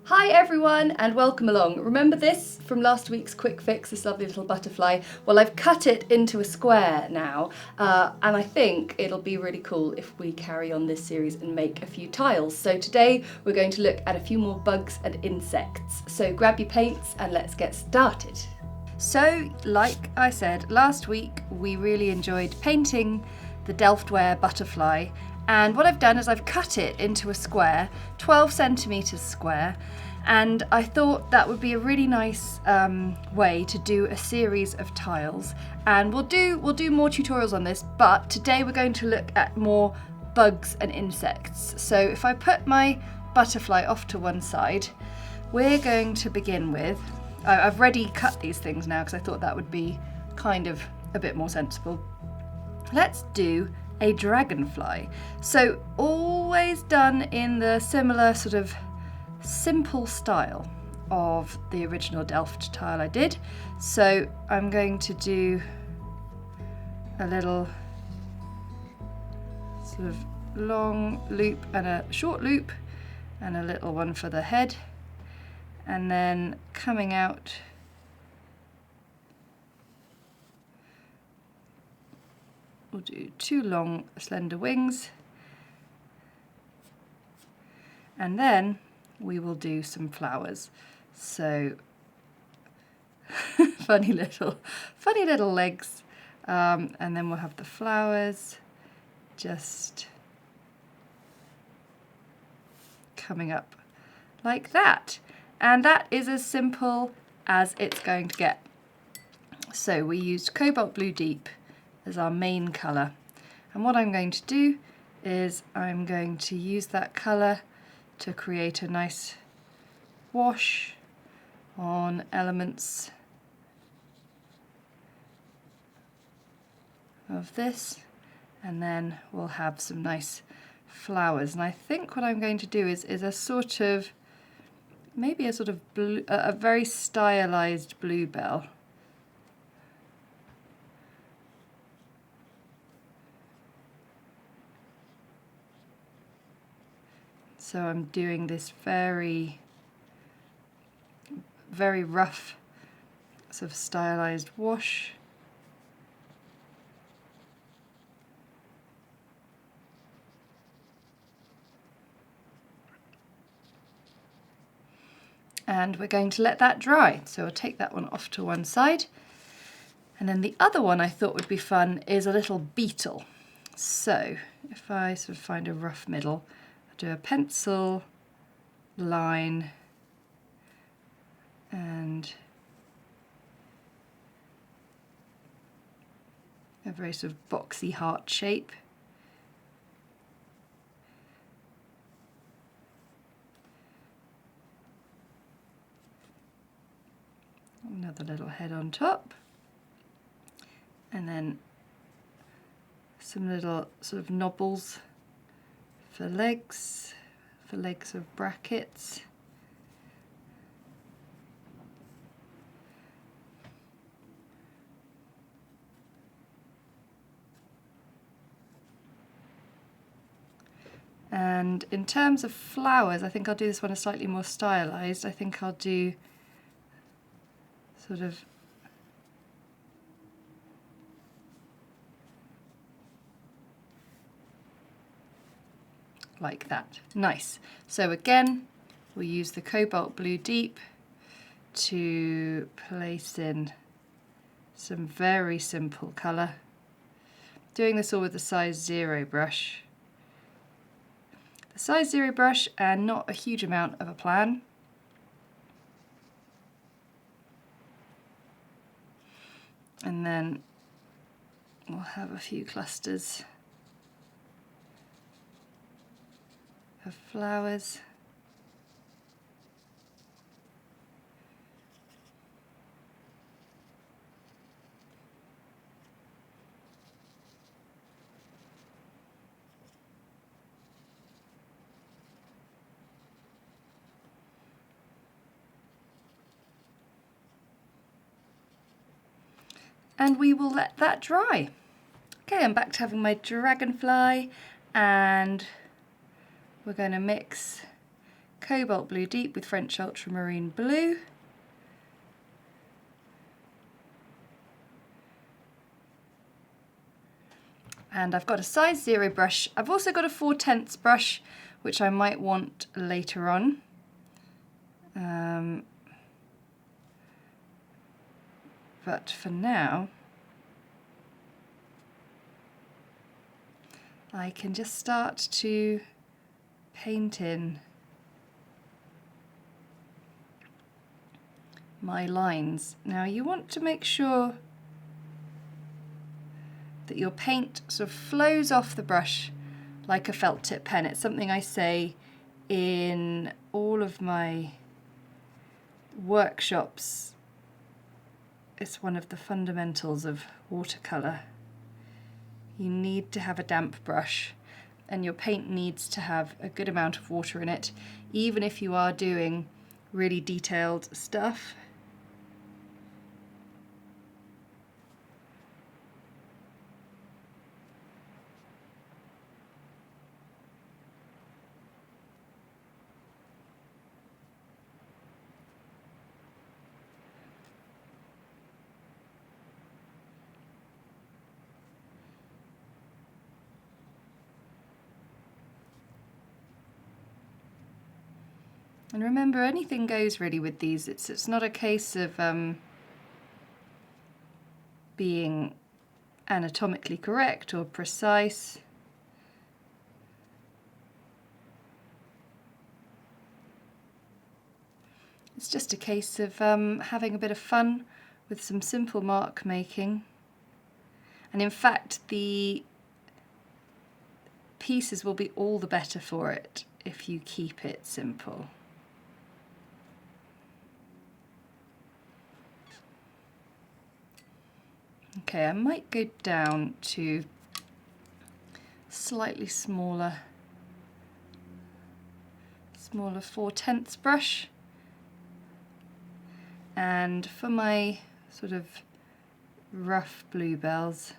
Hi everyone and welcome along. Remember this from last week's quick fix, this lovely little butterfly? Well, I've cut it into a square now and I think it'll be really cool if we carry on this series and make a few tiles. So today we're going to look at a few more bugs and insects. So grab your paints and let's get started. So like I said last week, we really enjoyed painting the Delftware butterfly. And what I've done is I've cut it into a square, 12 centimetres square, and I thought that would be a really nice way to do a series of tiles. And we'll do more tutorials on this, but today we're going to look at more bugs and insects. So if I put my butterfly off to one side, we're going to begin with, I've already cut these things now because I thought that would be kind of a bit more sensible. Let's do a dragonfly. So always done in the similar sort of simple style of the original Delft tile I did. So I'm going to do a little sort of long loop and a short loop and a little one for the head, and then coming out we'll do two long slender wings, and then we will do some flowers. So funny little legs, and then we'll have the flowers just coming up like that, and that is as simple as it's going to get. So we used Cobalt Blue Deep as our main colour, and what I'm going to do is I'm going to use that colour to create a nice wash on elements of this, and then we'll have some nice flowers. And I think what I'm going to do is a sort of, maybe a sort of blue, a very stylized bluebell. So I'm doing this very rough sort of stylized wash. And we're going to let that dry. So I'll take that one off to one side. And then the other one I thought would be fun is a little beetle. So if I sort of find a rough middle, do a pencil line and a very sort of boxy heart shape. Another little head on top, and then some little sort of knobbles for legs of brackets. And in terms of flowers, I think I'll do this one a slightly more stylized. I think I'll do sort of like that. Nice. So again, we'll use the Cobalt Blue Deep to place in some very simple colour. Doing this all with the size 0 brush. The size 0 brush and not a huge amount of a plan. And then we'll have a few clusters of flowers. And we will let that dry. Okay, I'm back to having my dragonfly, and we're going to mix Cobalt Blue Deep with French Ultramarine Blue. And I've got a size 0 brush. I've also got a 4/10 brush, which I might want later on. But for now, I can just start to paint in my lines. Now you want to make sure that your paint sort of flows off the brush like a felt tip pen. It's something I say in all of my workshops. It's one of the fundamentals of watercolour. You need to have a damp brush, and your paint needs to have a good amount of water in it, even if you are doing really detailed stuff. And remember, anything goes really with these. It's not a case of being anatomically correct or precise. It's just a case of having a bit of fun with some simple mark making. And in fact, the pieces will be all the better for it if you keep it simple. Okay, I might go down to slightly smaller 4/10 brush, and for my sort of rough bluebells,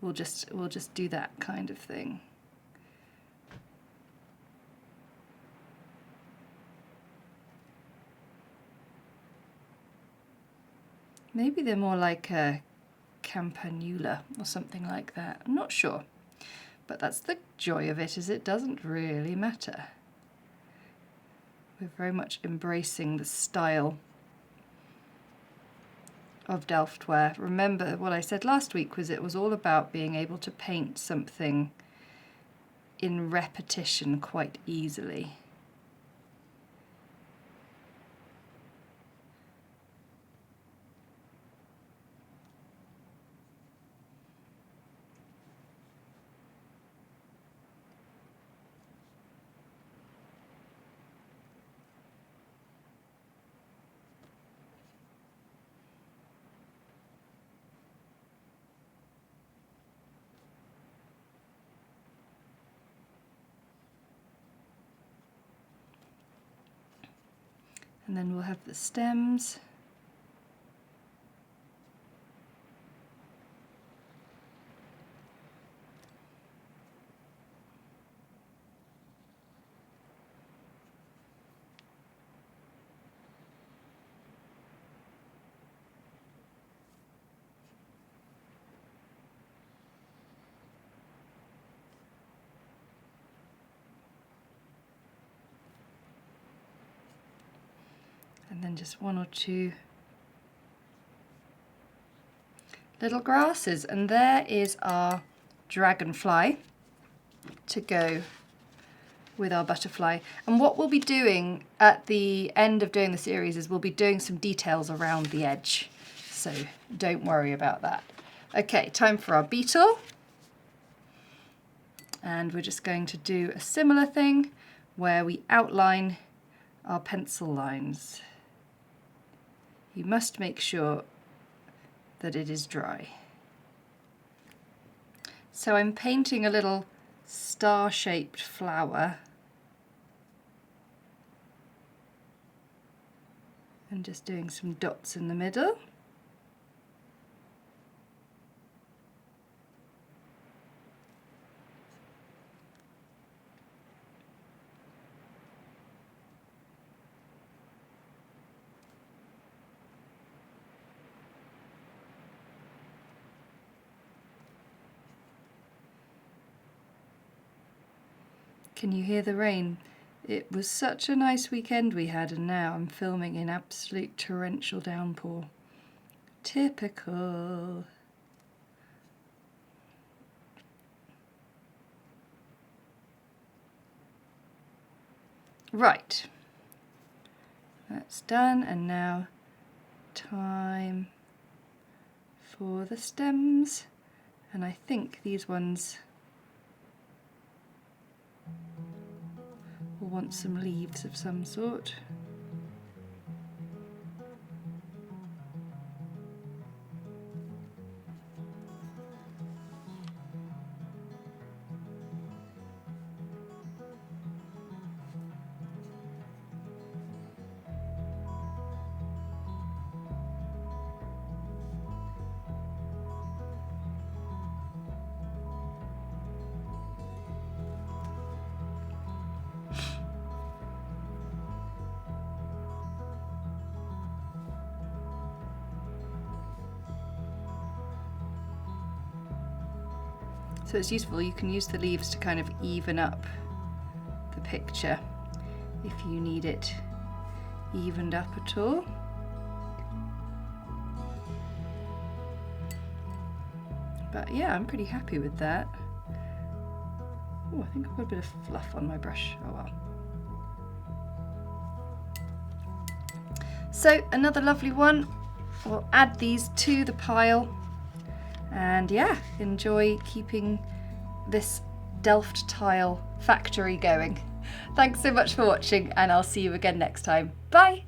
we'll just do that kind of thing. Maybe they're more like a campanula or something like that. I'm not sure. But that's the joy of it, is it doesn't really matter. We're very much embracing the style of Delftware. Remember what I said last week was it was all about being able to paint something in repetition quite easily. And then we'll have the stems. And then just one or two little grasses, and there is our dragonfly to go with our butterfly. And what we'll be doing at the end of doing the series is we'll be doing some details around the edge, so don't worry about that. Okay, time for our beetle, and we're just going to do a similar thing where we outline our pencil lines. You must make sure that it is dry. So I'm painting a little star-shaped flower and just doing some dots in the middle. Can you hear the rain? It was such a nice weekend we had, and now I'm filming in absolute torrential downpour. Typical. Right, that's done, and now time for the stems, and I think these ones will want some leaves of some sort. So it's useful, you can use the leaves to kind of even up the picture if you need it evened up at all. But yeah, I'm pretty happy with that. Oh, I think I've got a bit of fluff on my brush. Oh well. So another lovely one. We'll add these to the pile. And yeah, enjoy keeping this Delft tile factory going. Thanks so much for watching, and I'll see you again next time. Bye!